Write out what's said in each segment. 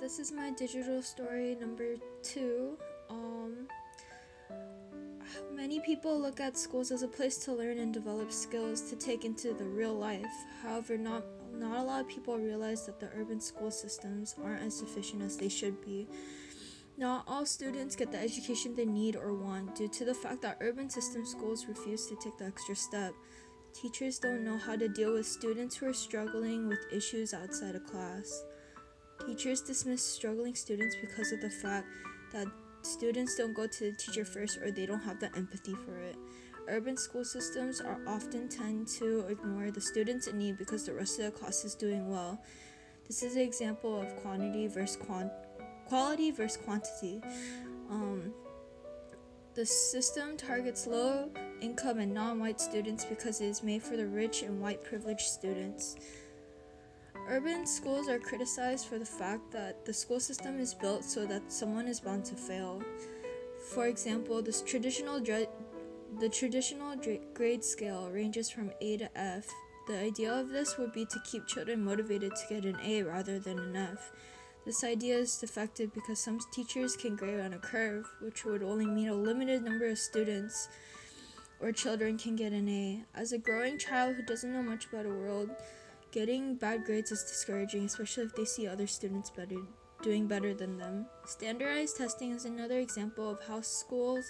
This is my digital story number 2. Many people look at schools as a place to learn and develop skills to take into the real life. However, not a lot of people realize that the urban school systems aren't as efficient as they should be. Not all students get the education they need or want due to the fact that urban system schools refuse to take the extra step. Teachers don't know how to deal with students who are struggling with issues outside of class. Teachers dismiss struggling students because of the fact that students don't go to the teacher first or they don't have the empathy for it. Urban school systems are often tend to ignore the students in need because the rest of the class is doing well. This is an example of quality versus quantity. The system targets low income and non-white students because it is made for the rich and white privileged students. Urban schools are criticized for the fact that the school system is built so that someone is bound to fail. For example, the traditional grade scale ranges from A to F. The idea of this would be to keep children motivated to get an A rather than an F. This idea is defective because some teachers can grade on a curve, which would only mean a limited number of students or children can get an A. As a growing child who doesn't know much about the world, getting bad grades is discouraging, especially if they see other students doing better than them. Standardized testing is another example of how schools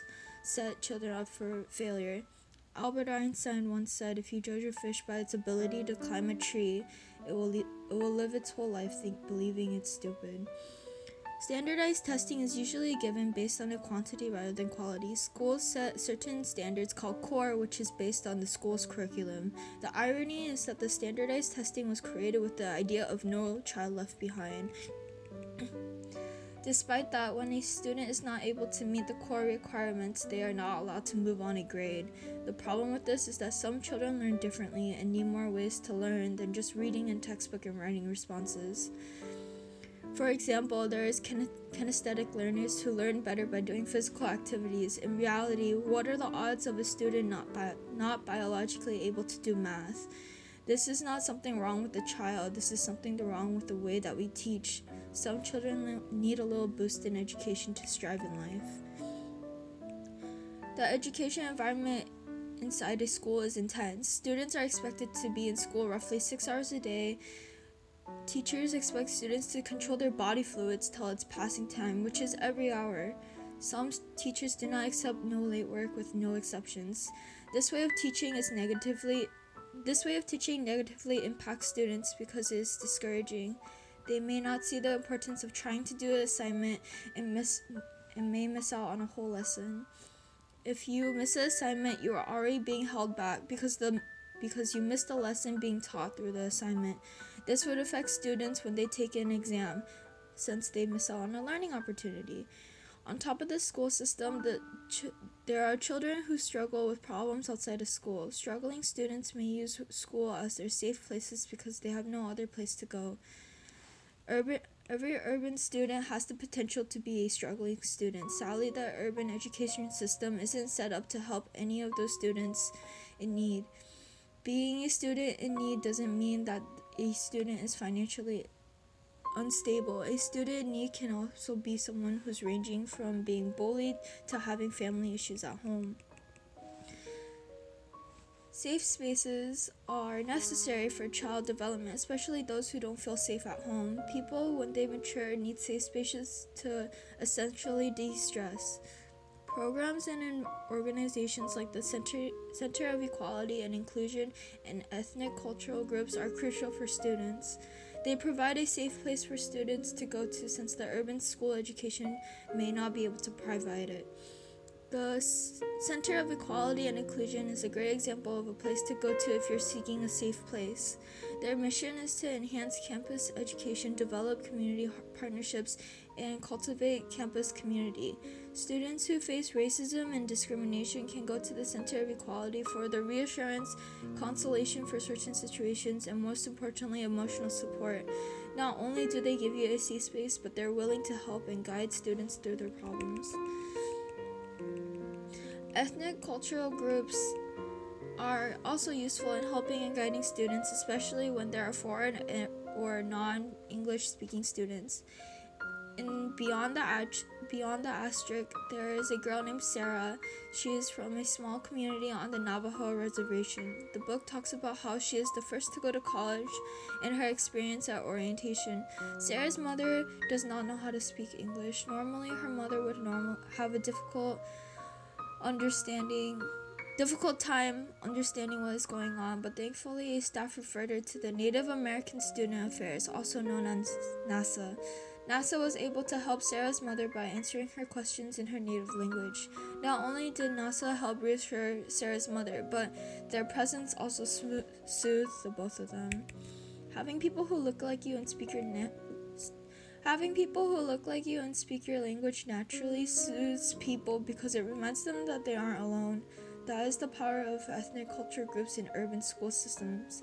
set children up for failure. Albert Einstein once said, "If you judge a fish by its ability to climb a tree, it will live its whole life believing it's stupid." Standardized testing is usually given based on a quantity rather than quality. Schools set certain standards called core, which is based on the school's curriculum. The irony is that the standardized testing was created with the idea of no child left behind. Despite that, when a student is not able to meet the core requirements, they are not allowed to move on a grade. The problem with this is that some children learn differently and need more ways to learn than just reading in textbook and writing responses. For example, there is kinesthetic learners who learn better by doing physical activities. In reality, what are the odds of a student not biologically able to do math? This is not something wrong with the child. This is something wrong with the way that we teach. Some children need a little boost in education to strive in life. The education environment inside a school is intense. Students are expected to be in school roughly 6 hours a day. Teachers expect students to control their body fluids till it's passing time, which is every hour. Some teachers do not accept no late work with no exceptions. This way of teaching negatively impacts students because it is discouraging. They may not see the importance of trying to do an assignment and may miss out on a whole lesson. If you miss an assignment, you are already being held back because you missed a lesson being taught through the assignment. This would affect students when they take an exam, since they miss out on a learning opportunity. On top of the school system, there are children who struggle with problems outside of school. Struggling students may use school as their safe places because they have no other place to go. Every urban student has the potential to be a struggling student. Sadly, the urban education system isn't set up to help any of those students in need. Being a student in need doesn't mean that a student is financially unstable. A student in need can also be someone who's ranging from being bullied to having family issues at home. Safe spaces are necessary for child development, especially those who don't feel safe at home. People, when they mature, need safe spaces to essentially de-stress. Programs and organizations like the Center of Equality and Inclusion and ethnic cultural groups are crucial for students. They provide a safe place for students to go to since the urban school education may not be able to provide it. The Center of Equality and Inclusion is a great example of a place to go to if you're seeking a safe place. Their mission is to enhance campus education, develop community partnerships, and cultivate campus community. Students who face racism and discrimination can go to the Center of Equality for the reassurance, consolation for certain situations, and most importantly, emotional support. Not only do they give you a safe space, but they're willing to help and guide students through their problems. Ethnic cultural groups are also useful in helping and guiding students, especially when there are foreign or non-English speaking students. In Beyond the Asterisk, there is a girl named Sarah. She is from a small community on the Navajo reservation. The book talks about how she is the first to go to college and her experience at orientation. Sarah's mother does not know how to speak English. Normally, her mother would have a difficult time understanding what is going on, but thankfully a staff referred her to the Native American Student Affairs, also known as NASA. NASA was able to help Sarah's mother by answering her questions in her native language. Not only did NASA help reassure Sarah's mother, but their presence also soothed the both of them. Having people who look like you and speak your language naturally soothes people because it reminds them that they aren't alone. That is the power of ethnic culture groups in urban school systems.